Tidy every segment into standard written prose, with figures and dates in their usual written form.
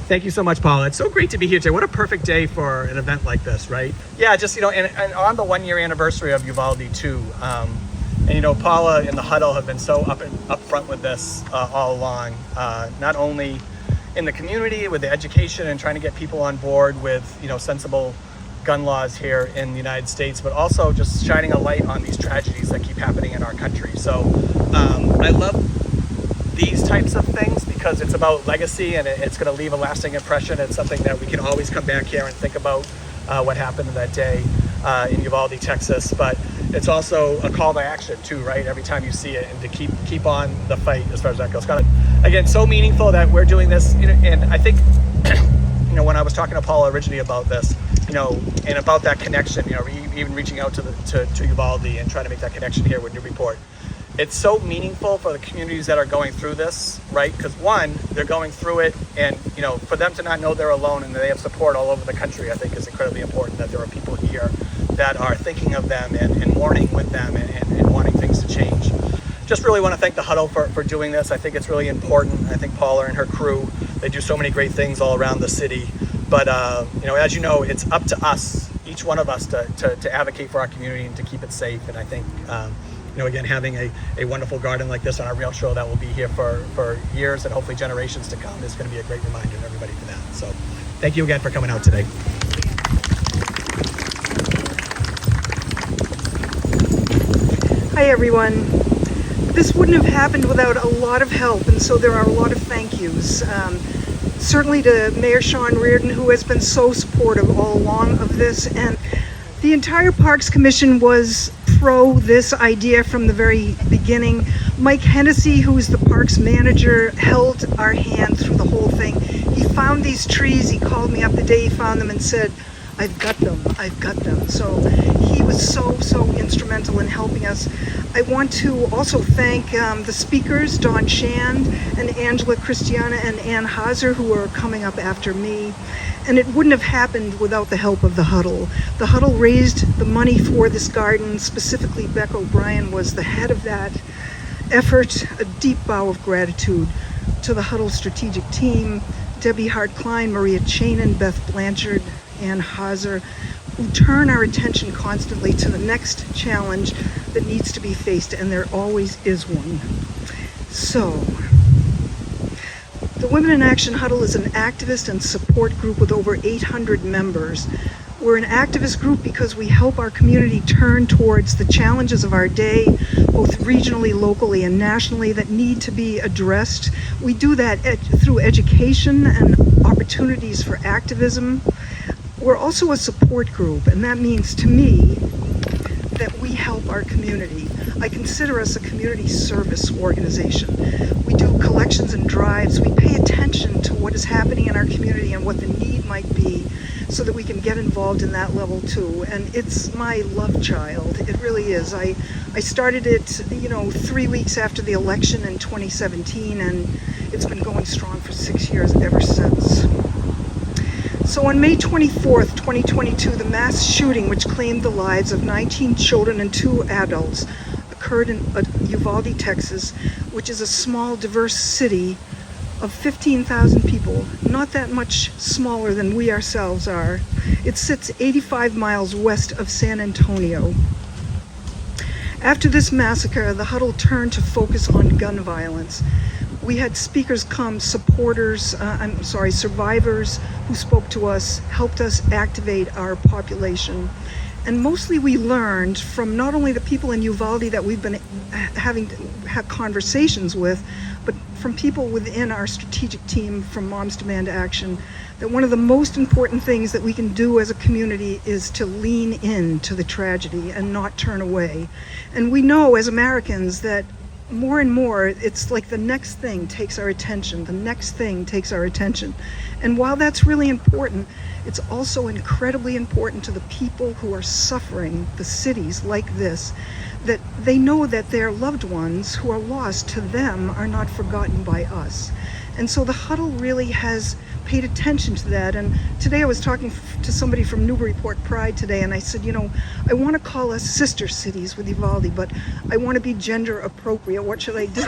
Thank you so much, Paula. It's so great to be here today. What a perfect day for an event like this, right? Yeah, just, and on the 1-year anniversary of Uvalde too. And Paula and the huddle have been so up front with this all along, not only in the community with the education and trying to get people on board with, sensible gun laws here in the United States, but also just shining a light on these tragedies that keep happening in our country. So I love these types of things because it's about legacy and it's going to leave a lasting impression. It's something that we can always come back here and think about what happened that day in Uvalde, Texas. But it's also a call to action too, right? Every time you see it, and to keep on the fight as far as that goes. Kind of, again, so meaningful that we're doing this. And I think, when I was talking to Paula originally about this, and about that connection, even reaching out to Uvalde and trying to make that connection here with Newburyport. It's so meaningful for the communities that are going through this, right? Because one, they're going through it, and for them to not know they're alone and that they have support all over the country, I think is incredibly important. That there are people here that are thinking of them and mourning with them and wanting things to change. Just really want to thank the huddle for doing this. I think it's really important. I think Paula and her crew, they do so many great things all around the city. But as you know, it's up to us, each one of us, to advocate for our community and to keep it safe. And I think again, having a wonderful garden like this on our rail show that will be here for years and hopefully generations to come is going to be a great reminder to everybody for that. So thank you again for coming out today. Hi everyone. This wouldn't have happened without a lot of help, and so there are a lot of thank yous. Certainly to Mayor Reardon, who has been so supportive all along of this, and the entire Parks Commission was pro this idea from the very beginning. Mike Hennessy, who is the parks manager, held our hand through the whole thing. He found these trees. He called me up the day he found them and said, I've got them. So he was so instrumental in helping us. I want to also thank the speakers, Don Shand and Angela Christiana and Ann Hauser, who are coming up after me. And it wouldn't have happened without the help of the huddle. The huddle raised the money for this garden. Specifically, Beck O'Brien was the head of that effort. A deep bow of gratitude to the huddle strategic team, Debbie Hart-Klein, Maria Chanin, Beth Blanchard, Ann Hauser, who turn our attention constantly to the next challenge that needs to be faced, and there always is one. So, the Women in Action Huddle is an activist and support group with over 800 members. We're an activist group because we help our community turn towards the challenges of our day, both regionally, locally, and nationally, that need to be addressed. We do that through education and opportunities for activism. We're also a support group, and that means to me that we help our community. I consider us a community service organization. We do collections and drives. We pay attention to what is happening in our community and what the need might be so that we can get involved in that level too. And it's my love child. It really is. I started it, 3 weeks after the election in 2017, and it's been going strong for 6 years ever since. So on May 24th, 2022, the mass shooting which claimed the lives of 19 children and 2 adults occurred in Uvalde, Texas, which is a small, diverse city of 15,000 people, not that much smaller than we ourselves are. It sits 85 miles west of San Antonio. After this massacre, the huddle turned to focus on gun violence. We had speakers come, survivors who spoke to us, helped us activate our population. And mostly we learned from not only the people in Uvalde that we've been having to have conversations with, but from people within our strategic team from Moms Demand Action, that one of the most important things that we can do as a community is to lean into the tragedy and not turn away. And we know as Americans that more and more, it's like the next thing takes our attention. The next thing takes our attention. And while that's really important, it's also incredibly important to the people who are suffering, the cities like this, that they know that their loved ones who are lost to them are not forgotten by us. And so the huddle really has paid attention to that. And today I was talking to somebody from Newburyport Pride today, and I said, you know, I want to call us sister cities with Uvalde, but I want to be gender appropriate. What should I do?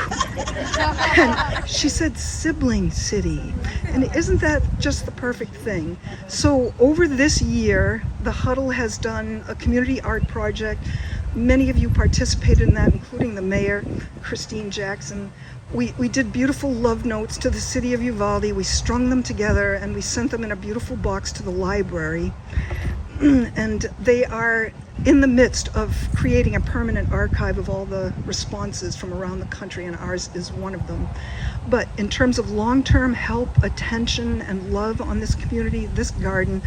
And she said sibling city. And isn't that just the perfect thing? So over this year, the Huddle has done a community art project. Many of you participated in that, including the mayor, Christine Jackson. We did beautiful love notes to the city of Uvalde. We strung them together and we sent them in a beautiful box to the library. And they are in the midst of creating a permanent archive of all the responses from around the country, and ours is one of them. But in terms of long-term help, attention, and love on this community, this garden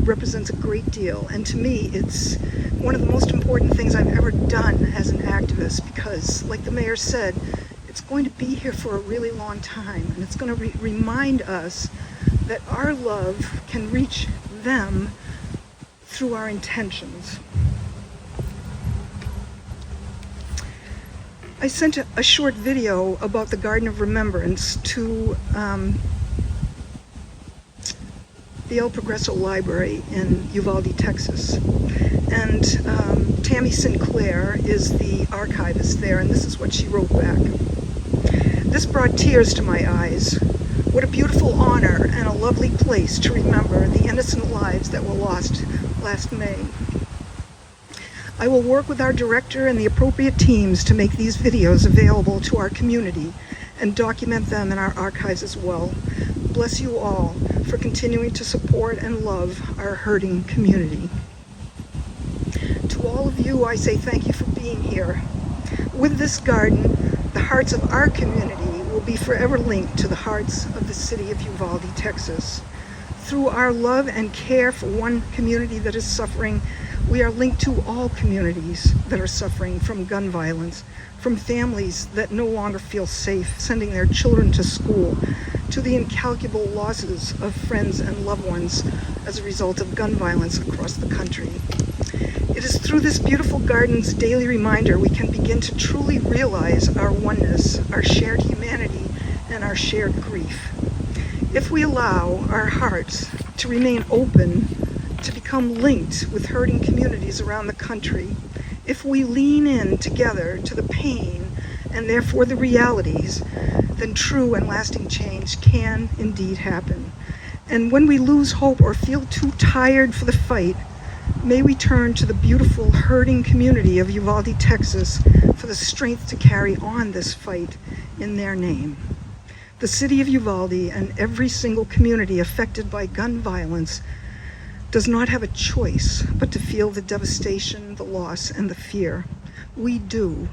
represents a great deal. And to me, it's one of the most important things I've ever done as an activist, because, like the mayor said, it's going to be here for a really long time, and it's going to remind us that our love can reach them through our intentions. I sent a short video about the Garden of Remembrance to the El Progreso Library in Uvalde, Texas. And Tammy Sinclair is the archivist there, and this is what she wrote back. This brought tears to my eyes. What a beautiful honor and a lovely place to remember the innocent lives that were lost last May. I will work with our director and the appropriate teams to make these videos available to our community and document them in our archives as well. Bless you all for continuing to support and love our hurting community. To all of you, I say thank you for being here. With this garden, the hearts of our community will be forever linked to the hearts of the city of Uvalde, Texas. Through our love and care for one community that is suffering, we are linked to all communities that are suffering from gun violence, from families that no longer feel safe sending their children to school, to the incalculable losses of friends and loved ones as a result of gun violence across the country. It is through this beautiful garden's daily reminder we can begin to truly realize our oneness, our shared humanity, and our shared grief. If we allow our hearts to remain open, to become linked with hurting communities around the country, if we lean in together to the pain and therefore the realities, then true and lasting change can indeed happen. And when we lose hope or feel too tired for the fight, may we turn to the beautiful hurting community of Uvalde, Texas for the strength to carry on this fight in their name. The city of Uvalde and every single community affected by gun violence does not have a choice but to feel the devastation, the loss, and the fear. We do.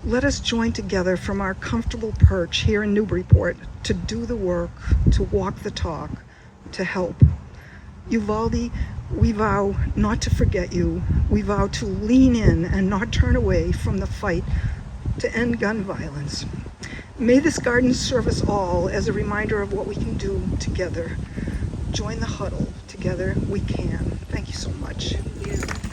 Let us join together from our comfortable perch here in Newburyport to do the work, to walk the talk, to help. Uvalde, we vow not to forget you. We vow to lean in and not turn away from the fight to end gun violence. May this garden serve us all as a reminder of what we can do together. Join the huddle. Together we can. Thank you so much. Thank you.